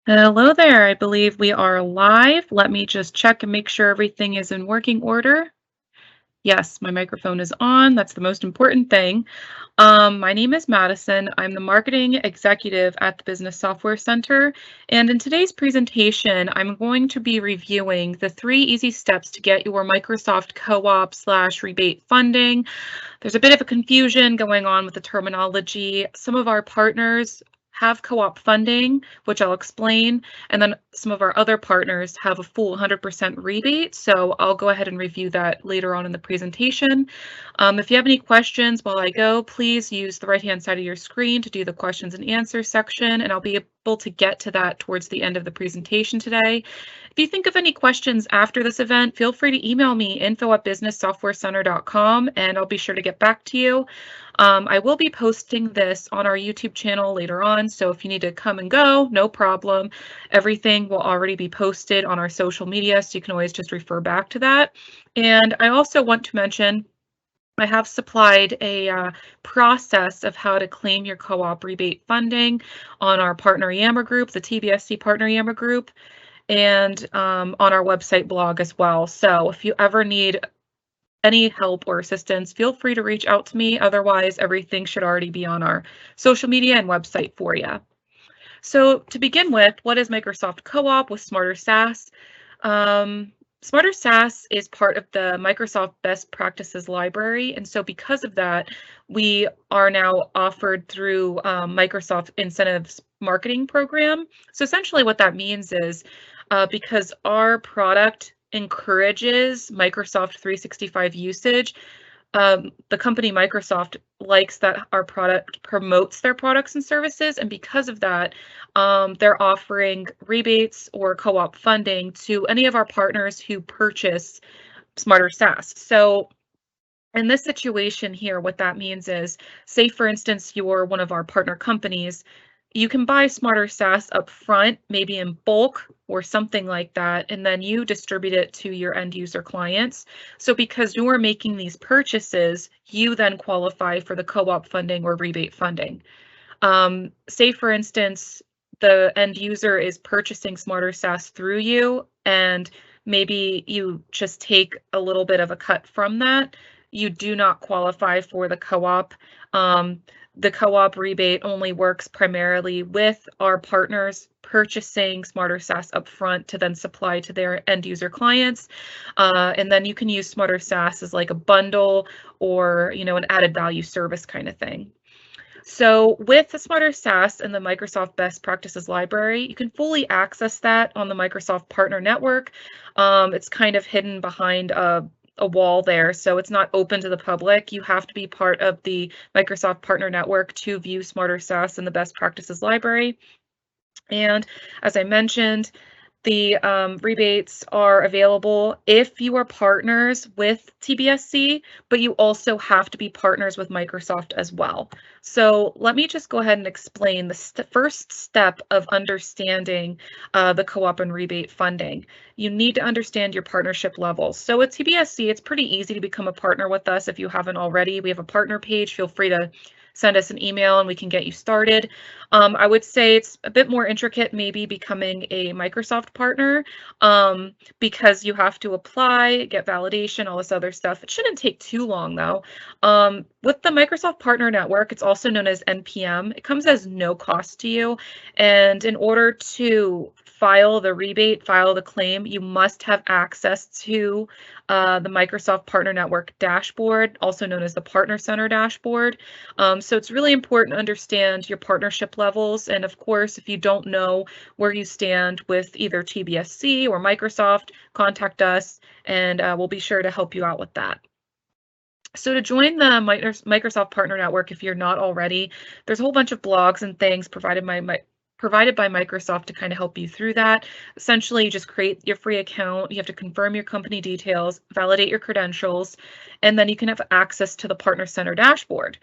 Hello there. I believe we are live. Let me just check and make sure everything is in working order. Yes, my microphone is on. That's the most important thing. My name is Madison. I'm the marketing executive at the Business Software Center. And in today's presentation, I'm going to be reviewing the 3 easy steps to get your Microsoft co-op/rebate funding. There's a bit of a confusion going on with the terminology. Some of our partners have co-op funding, which I'll explain, and then some of our other partners have a full 100% rebate. So I'll go ahead and review that later on in the presentation. If you have any questions while I go, please use the right-hand side of your screen to do the questions and answers section, and I'll be able to get to that towards the end of the presentation today. If you think of any questions after this event, feel free to email me, info@businesssoftwarecenter.com, and I'll be sure to get back to you. I will be posting this on our YouTube channel later on, so if you need to come and go, no problem. Everything will already be posted on our social media, so you can always just refer back to that. And I also want to mention I have supplied a process of how to claim your co-op rebate funding on our partner Yammer group, the TBSC Partner Yammer group, and on our website blog as well. So if you ever need any help or assistance, feel free to reach out to me. Otherwise, everything should already be on our social media and website for you. So to begin with, what is Microsoft Co-op with Smarter SaaS? Smarter SaaS is part of the Microsoft Best Practices Library, and so because of that, we are now offered through Microsoft Incentives Marketing Program. So essentially what that means is because our product encourages Microsoft 365 usage, the company Microsoft likes that our product promotes their products and services, and because of that, they're offering rebates or co-op funding to any of our partners who purchase Smarter SaaS. So in this situation here, what that means is, say for instance, you're one of our partner companies, you can buy Smarter SaaS up front, maybe in bulk or something like that, and then you distribute it to your end user clients. So because you're making these purchases, you then qualify for the co-op funding or rebate funding. Say for instance, the end user is purchasing Smarter SaaS through you, and maybe you just take a little bit of a cut from that. You do not qualify for the co-op. The co-op rebate only works primarily with our partners purchasing Smarter SaaS upfront to then supply to their end user clients. And then you can use Smarter SaaS as like a bundle or, an added value service kind of thing. So with the Smarter SaaS and the Microsoft Best Practices Library, you can fully access that on the Microsoft Partner Network. It's kind of hidden behind a wall there, so it's not open to the public. You have to be part of the Microsoft Partner Network to view Smarter SaaS and the Best Practices Library. And as I mentioned, the rebates are available if you are partners with TBSC, but you also have to be partners with Microsoft as well. So let me just go ahead and explain the first step of understanding the co-op and rebate funding. You need to understand your partnership levels. So with TBSC, it's pretty easy to become a partner with us if you haven't already. We have a partner page. Feel free to send us an email and we can get you started. I would say it's a bit more intricate, maybe becoming a Microsoft partner, because you have to apply, get validation, all this other stuff. It shouldn't take too long though. With the Microsoft Partner Network, it's also known as NPM. It comes as no cost to you. And in order to file the rebate, file the claim, you must have access to the Microsoft Partner Network dashboard, also known as the Partner Center dashboard. So it's really important to understand your partnership levels. And of course, if you don't know where you stand with either TBSC or Microsoft, contact us and we'll be sure to help you out with that. So to join the Microsoft Partner Network, if you're not already, there's a whole bunch of blogs and things provided by Microsoft to kind of help you through that. Essentially, you just create your free account. You have to confirm your company details, validate your credentials, and then you can have access to the Partner Center dashboard.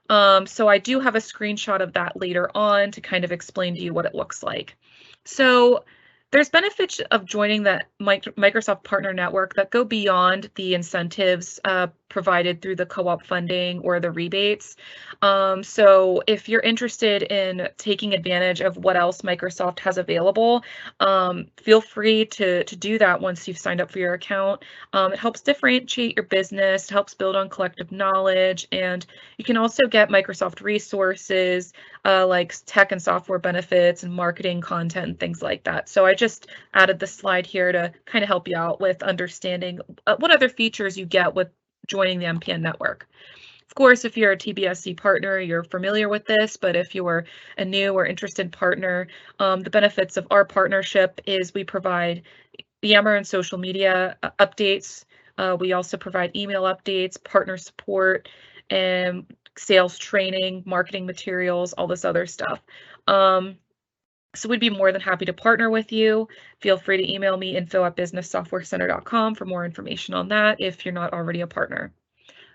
So I do have a screenshot of that later on to kind of explain to you what it looks like. So There's benefits of joining the Microsoft Partner Network that go beyond the incentives provided through the co-op funding or the rebates. So if you're interested in taking advantage of what else Microsoft has available, feel free to do that once you've signed up for your account. It helps differentiate your business, helps build on collective knowledge, and you can also get Microsoft resources like tech and software benefits and marketing content and things like that. So I just added the slide here to kind of help you out with understanding what other features you get with joining the MPN network. Of course, if you're a TBSC partner, you're familiar with this, but if you are a new or interested partner, the benefits of our partnership is we provide Yammer and social media updates. We also provide email updates, partner support, and sales training, marketing materials, all this other stuff. So we'd be more than happy to partner with you. Feel free to email me info@businesssoftwarecenter.com for more information on that if you're not already a partner.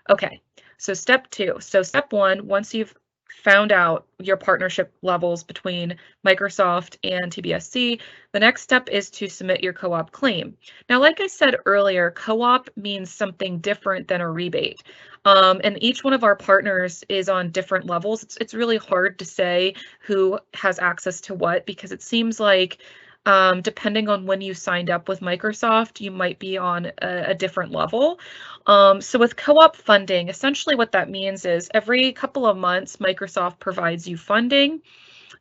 Okay, so step 2. So step 1, once you've found out your partnership levels between Microsoft and TBSC, the next step is to submit your co-op claim. Now, like I said earlier, co-op means something different than a rebate. And each one of our partners is on different levels. It's really hard to say who has access to what because it seems like depending on when you signed up with Microsoft, you might be on a different level. So with co-op funding, essentially what that means is every couple of months, Microsoft provides you funding,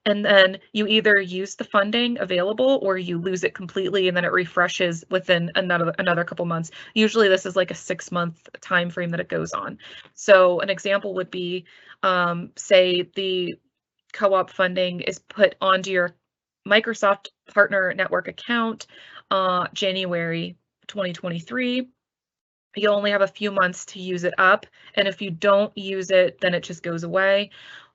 and then you either use the funding available or you lose it completely, and then it refreshes within another couple months. Usually this is like a 6-month time frame that it goes on. So an example would be, say the co-op funding is put onto your Microsoft Partner Network account January 2023. You'll only have a few months to use it up, and if you don't use it, then it just goes away.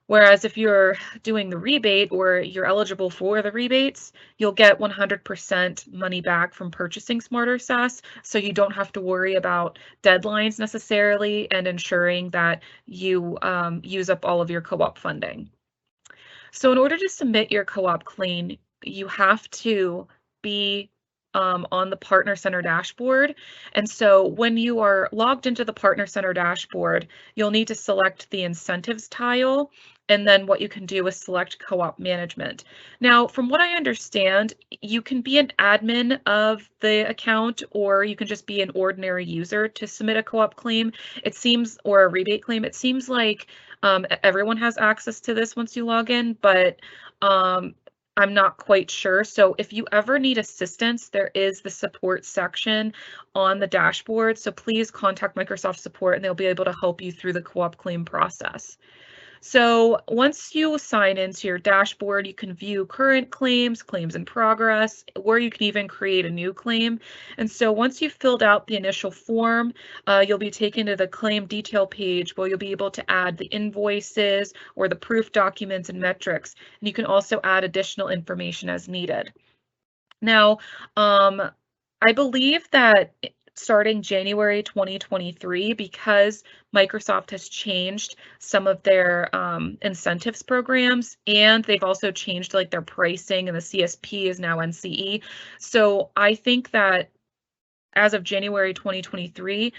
Whereas if you're doing the rebate or you're eligible for the rebates, you'll get 100% money back from purchasing Smarter SaaS, so you don't have to worry about deadlines necessarily and ensuring that you use up all of your co-op funding. So in order to submit your co-op claim, you have to be on the Partner Center dashboard. And so when you are logged into the Partner Center dashboard, you'll need to select the incentives tile. And then what you can do is select co-op management. Now, from what I understand, you can be an admin of the account, or you can just be an ordinary user to submit a co-op claim. It seems, or a rebate claim. It seems like everyone has access to this once you log in, but I'm not quite sure. So if you ever need assistance, there is the support section on the dashboard. So please contact Microsoft support and they'll be able to help you through the co-op claim process. So once you sign into your dashboard, you can view current claims, claims in progress, or you can even create a new claim. And so once you've filled out the initial form, you'll be taken to the claim detail page where you'll be able to add the invoices or the proof documents and metrics. And you can also add additional information as needed. Now, I believe that starting January 2023, because Microsoft has changed some of their incentives programs, and they've also changed like their pricing, and the CSP is now NCE. So I think that as of January 2023,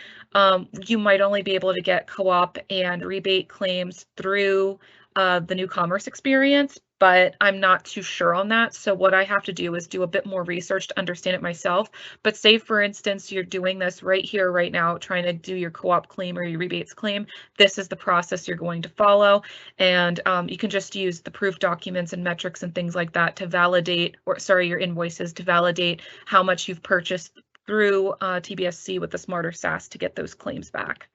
you might only be able to get co-op and rebate claims through the new commerce experience, but I'm not too sure on that. So what I have to do is do a bit more research to understand it myself. But say, for instance, you're doing this right here, right now, trying to do your co-op claim or your rebates claim. This is the process you're going to follow. And you can just use the proof documents and metrics and things like that to validate, or sorry, your invoices to validate how much you've purchased through TBSC with the Smarter SaaS to get those claims back.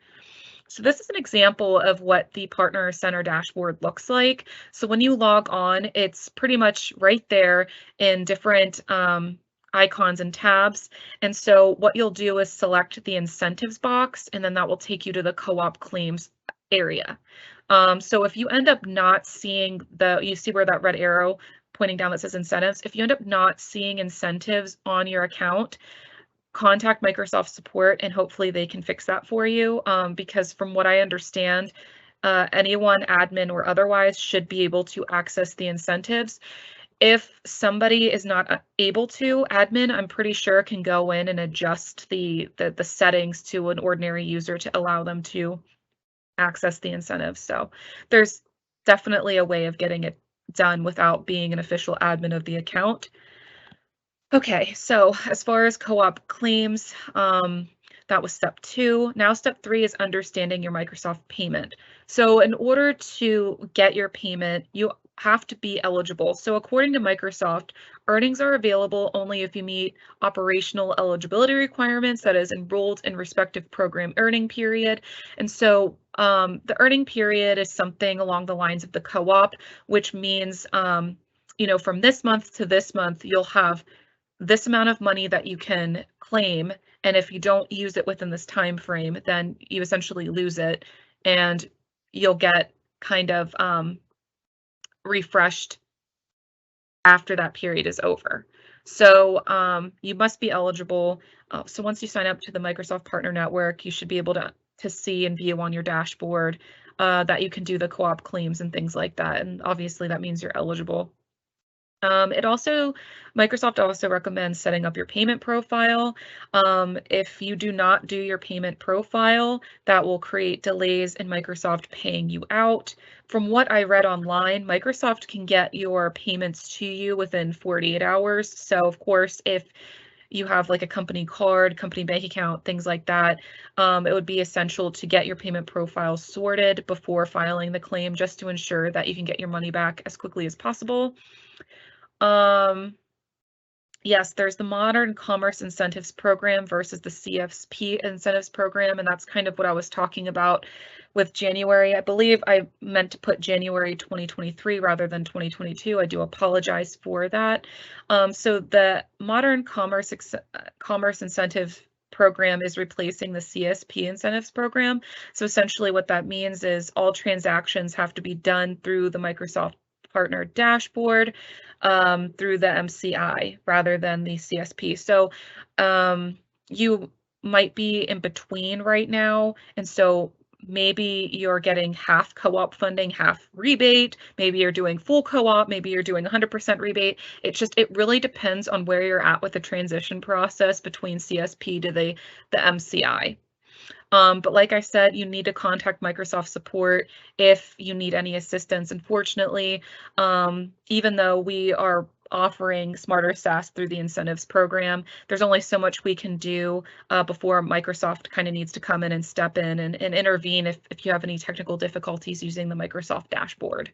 So this is an example of what the Partner Center dashboard looks like. So when you log on, it's pretty much right there in different icons and tabs. And so what you'll do is select the incentives box, and then that will take you to the co-op claims area. So if you end up not seeing you see where that red arrow pointing down that says incentives, if you end up not seeing incentives on your account, contact Microsoft support and hopefully they can fix that for you, because from what I understand, anyone, admin or otherwise, should be able to access the incentives. If somebody is not able to, admin, I'm pretty sure can go in and adjust the settings to an ordinary user to allow them to access the incentives. So there's definitely a way of getting it done without being an official admin of the account. Okay, so as far as co-op claims, that was step 2. Now step 3 is understanding your Microsoft payment. So in order to get your payment, you have to be eligible. So according to Microsoft, earnings are available only if you meet operational eligibility requirements, that is enrolled in respective program earning period. And so the earning period is something along the lines of the co-op, which means from this month to this month, you'll have this amount of money that you can claim, and if you don't use it within this time frame, then you essentially lose it, and you'll get kind of refreshed after that period is over. So you must be eligible. So once you sign up to the Microsoft Partner Network, you should be able to see and view on your dashboard that you can do the co-op claims and things like that. And obviously that means you're eligible. Microsoft also recommends setting up your payment profile. If you do not do your payment profile, that will create delays in Microsoft paying you out. From what I read online, Microsoft can get your payments to you within 48 hours. So of course, if you have like a company card, company bank account, things like that, it would be essential to get your payment profile sorted before filing the claim, just to ensure that you can get your money back as quickly as possible. Yes, there's the Modern Commerce Incentives Program versus the CFP Incentives Program, and that's kind of what I was talking about with January. I believe I meant to put January 2023 rather than 2022. I do apologize for that. So the Modern Commerce Incentive Program is replacing the CSP Incentives Program. So essentially what that means is all transactions have to be done through the Microsoft Partner Dashboard, through the MCI rather than the CSP. So you might be in between right now, and so maybe you're getting half co-op funding, half rebate, maybe you're doing full co-op, maybe you're doing 100% rebate. It really depends on where you're at with the transition process between CSP to the MCI. But like I said, you need to contact Microsoft support if you need any assistance. Unfortunately, even though we are offering Smarter SaaS through the incentives program, there's only so much we can do before Microsoft kind of needs to come in and step in and intervene if you have any technical difficulties using the Microsoft dashboard.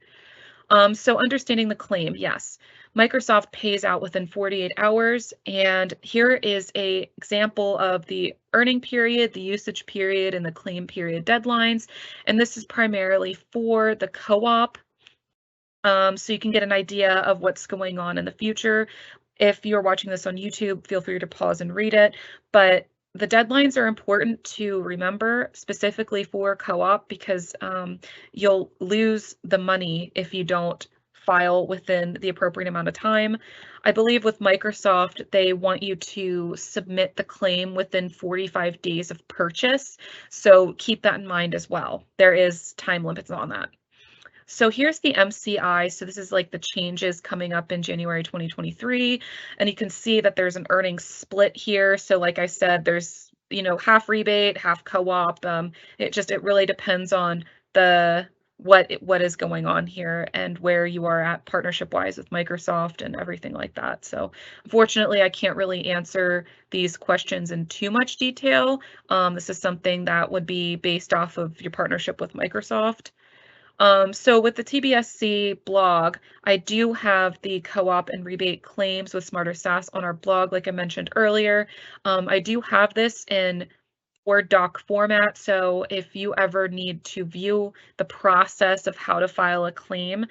So understanding the claim, yes. Microsoft pays out within 48 hours, and here is an example of the earning period, the usage period, and the claim period deadlines. And this is primarily for the co-op, so you can get an idea of what's going on in the future. If you're watching this on YouTube, feel free to pause and read it. But the deadlines are important to remember, specifically for co-op, because you'll lose the money if you don't file within the appropriate amount of time. I believe with Microsoft, they want you to submit the claim within 45 days of purchase. So keep that in mind as well. There is time limits on that. So here's the MCI. So this is like the changes coming up in January 2023. And you can see that there's an earnings split here. So like I said, there's, half rebate, half co-op. It really depends on what is going on here and where you are at partnership wise with Microsoft and everything like that. So unfortunately, I can't really answer these questions in too much detail. This is something that would be based off of your partnership with Microsoft. So with the TBSC blog, I do have the co-op and rebate claims with Smarter SaaS on our blog, like I mentioned earlier. I do have this in Word doc format, so if you ever need to view the process of how to file a claim,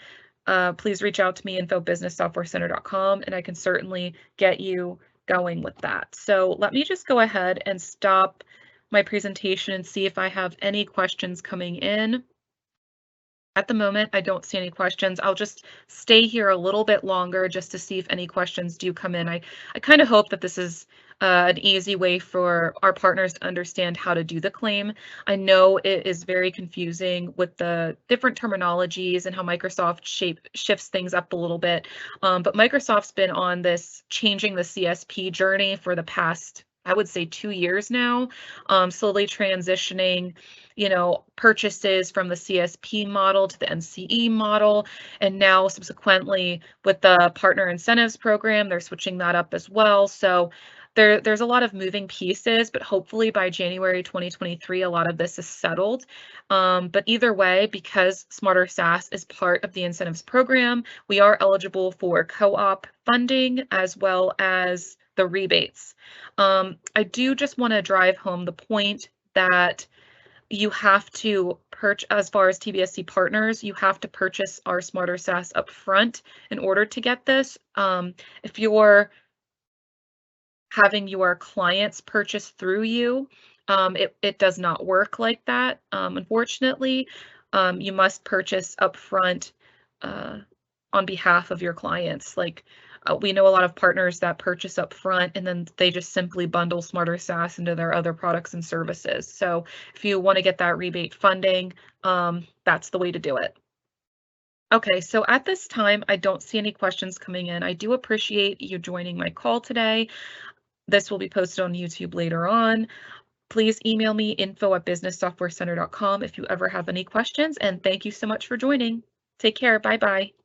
please reach out to me, infobusinesssoftwarecenter.com, and I can certainly get you going with that. So let me just go ahead and stop my presentation and see if I have any questions coming in. At the moment, I don't see any questions. I'll just stay here a little bit longer just to see if any questions do come in. I kind of hope that this is an easy way for our partners to understand how to do the claim. I know it is very confusing with the different terminologies and how Microsoft shifts things up a little bit. But Microsoft's been on this changing the CSP journey for the past, I would say, 2 years now, slowly transitioning, purchases from the CSP model to the NCE model. And now subsequently with the partner incentives program, they're switching that up as well. So there's a lot of moving pieces, but hopefully by January 2023, a lot of this is settled. But either way, because Smarter SaaS is part of the incentives program, we are eligible for co-op funding as well as the rebates. I do just want to drive home the point that you have to purchase, as far as TBSC partners, you have to purchase our Smarter SaaS upfront in order to get this. If you're having your clients purchase through you, it does not work like that. Unfortunately, you must purchase upfront on behalf of your clients. Like we know a lot of partners that purchase upfront and then they just simply bundle Smarter SaaS into their other products and services. So if you want to get that rebate funding, that's the way to do it. Okay, so at this time, I don't see any questions coming in. I do appreciate you joining my call today. This will be posted on YouTube later on. Please email me info@businesssoftwarecenter.com if you ever have any questions, and thank you so much for joining. Take care. Bye-bye.